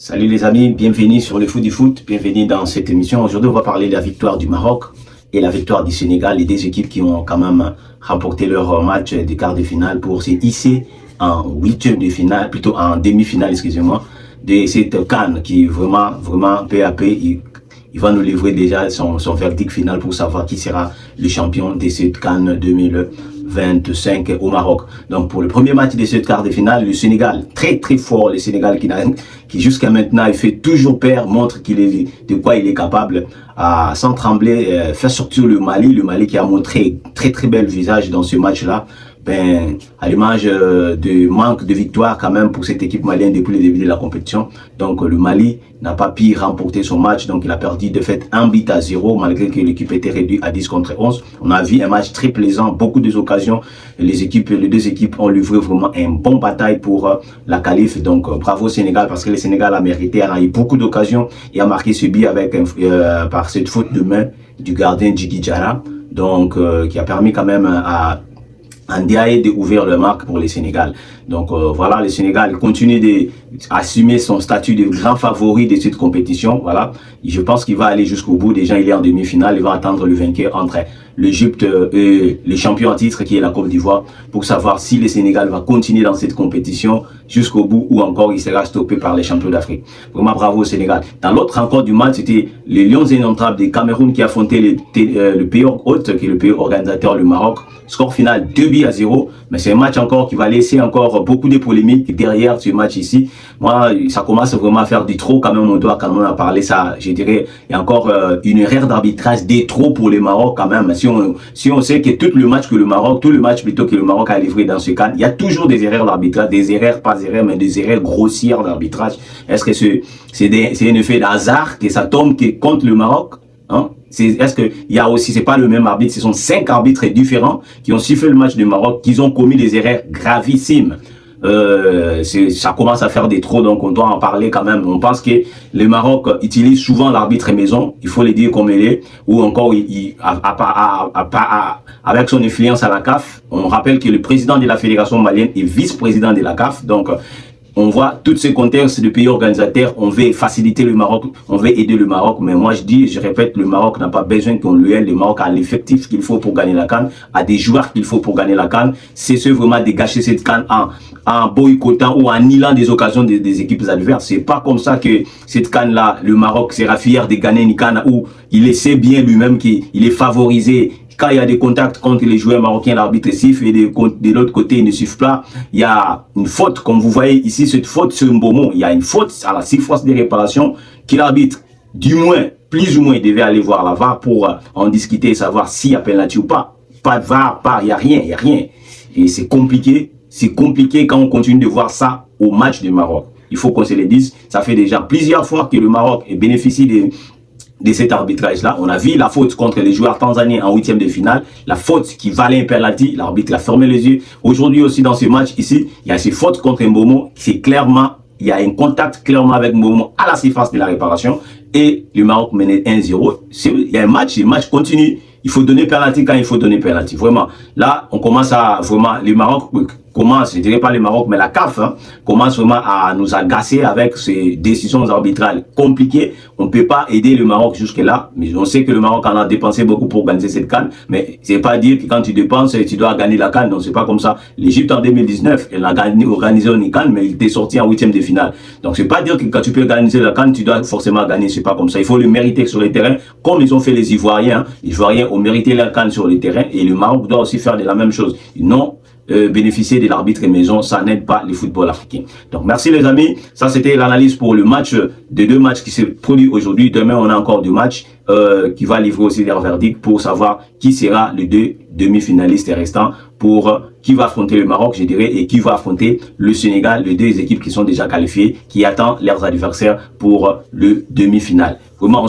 Salut les amis, bienvenue sur le Foot du Foot, bienvenue dans cette émission. Aujourd'hui, on va parler de la victoire du Maroc et la victoire du Sénégal, les deux équipes qui ont quand même remporté leur match des quarts de finale pour se hisser en huitième de finale, plutôt en demi-finale, excusez-moi, de cette CAN qui vraiment peu à peu, il va nous livrer déjà son verdict final pour savoir qui sera le champion de cette CAN 2025 au Maroc. Donc pour le premier match de cette quart de finale, le Sénégal, très fort, le Sénégal qui jusqu'à maintenant il fait toujours peur, montre qu'il est de quoi il est capable, sans trembler, faire sortir le Mali qui a montré très bel visage dans ce match-là. Ben, à l'image de manque de victoire quand même pour cette équipe malienne depuis le début de la compétition. Donc le Mali n'a pas pu remporter son match, donc il a perdu de fait 1-0 malgré que l'équipe était réduite à 10 contre 11. On a vu un match très plaisant, beaucoup d'occasions. Les deux équipes ont livré vraiment une bonne bataille pour la qualif. Donc bravo Sénégal, parce que le Sénégal a mérité, a eu beaucoup d'occasions et a marqué ce but avec par cette faute de main du gardien Djigui Diarra, donc qui a permis quand même à Ndiaye d'ouvrir le marque pour le Sénégal. Donc voilà, le Sénégal continue d'assumer son statut de grand favori de cette compétition. Voilà, je pense qu'il va aller jusqu'au bout. Déjà, il est en demi-finale. Il va attendre le vainqueur entre l'Égypte et le champion en titre qui est la Côte d'Ivoire pour savoir si le Sénégal va continuer dans cette compétition jusqu'au bout ou encore il sera stoppé par les champions d'Afrique. Vraiment bravo au Sénégal. Dans l'autre rencontre du match, c'était les Lions indomptables du Cameroun qui affrontaient le pays hôte, qui est le pays organisateur, le Maroc. Score final 2-0, mais c'est un match encore qui va laisser encore beaucoup de polémiques derrière ce match ici. Moi, ça commence vraiment à faire du trop quand même, on doit quand même en parler. Ça, je dirais, il y a encore une erreur d'arbitrage des trop pour le Maroc quand même. Si on sait que tout le match que le Maroc a livré dans ce cadre, il y a toujours des erreurs d'arbitrage, des erreurs, pas des erreurs, mais des erreurs grossières d'arbitrage. Est-ce que c'est un effet d'hasard que ça tombe contre le Maroc? Hein? Est-ce qu'il y a aussi, c'est pas le même arbitre, ce sont 5 arbitres différents qui ont sifflé le match du Maroc, qui ont commis des erreurs gravissimes. Ça commence à faire des trop, donc on doit en parler quand même. On pense que le Maroc utilise souvent l'arbitre maison, il faut le dire comme il est, ou encore avec son influence à la CAF. On rappelle que le président de la fédération malienne est vice-président de la CAF, donc on voit tous ces contextes de pays organisateurs, on veut faciliter le Maroc, on veut aider le Maroc, mais moi je répète, le Maroc n'a pas besoin qu'on lui aide, le Maroc a l'effectif qu'il faut pour gagner la CAN, a des joueurs qu'il faut pour gagner la CAN, c'est vraiment de gâcher cette CAN en boycottant ou en niant des occasions des équipes adverses. C'est pas comme ça que cette CAN là, le Maroc sera fier de gagner une CAN où il sait bien lui-même qu'il est favorisé. Quand il y a des contacts contre les joueurs marocains, l'arbitre siffle et de l'autre côté, il ne siffle pas. Il y a une faute, comme vous voyez ici, cette faute sur Mbomo. Il y a une faute à la surface de réparation qui l'arbitre, du moins, plus ou moins, il devait aller voir la VAR pour en discuter et savoir s'il y a penalty ou pas. Pas de VAR, il n'y a rien. Et c'est compliqué quand on continue de voir ça au match du Maroc. Il faut qu'on se le dise. Ça fait déjà plusieurs fois que le Maroc bénéficie de cet arbitrage-là. On a vu la faute contre les joueurs tanzaniens en huitième de finale, la faute qui valait un penalty, l'arbitre a fermé les yeux. Aujourd'hui aussi dans ce match ici, il y a ces fautes contre Mbomo, c'est clairement, il y a un contact clairement avec Mbomo à la surface de la réparation et le Maroc menait 1-0. Il y a un match, le match continue. Il faut donner penalty quand il faut donner penalty. Vraiment, là, on commence à vraiment, le Maroc commence, je dirais pas le Maroc, mais la CAF commence vraiment à nous agacer avec ces décisions arbitrales compliquées. On ne peut pas aider le Maroc jusque-là, mais on sait que le Maroc en a dépensé beaucoup pour organiser cette CAN, mais c'est pas dire que quand tu dépenses, tu dois gagner la CAN. Non, c'est pas comme ça. L'Égypte en 2019, elle a organisé une CAN, mais elle était sortie en huitième de finale. Donc c'est pas dire que quand tu peux organiser la CAN, tu dois forcément gagner. C'est pas comme ça. Il faut le mériter sur le terrain, comme ils ont fait les Ivoiriens. Les Ivoiriens ont mérité la CAN sur le terrain et le Maroc doit aussi faire de la même chose. Non. Bénéficier de l'arbitre maison, ça n'aide pas le football africain. Donc merci les amis, ça c'était l'analyse pour le match, des deux matchs qui se produisent aujourd'hui. Demain on a encore deux matchs qui va livrer aussi leur verdict pour savoir qui sera les deux demi-finalistes restants, pour qui va affronter le Maroc je dirais et qui va affronter le Sénégal, les deux équipes qui sont déjà qualifiées, qui attendent leurs adversaires pour le demi-finale. Vraiment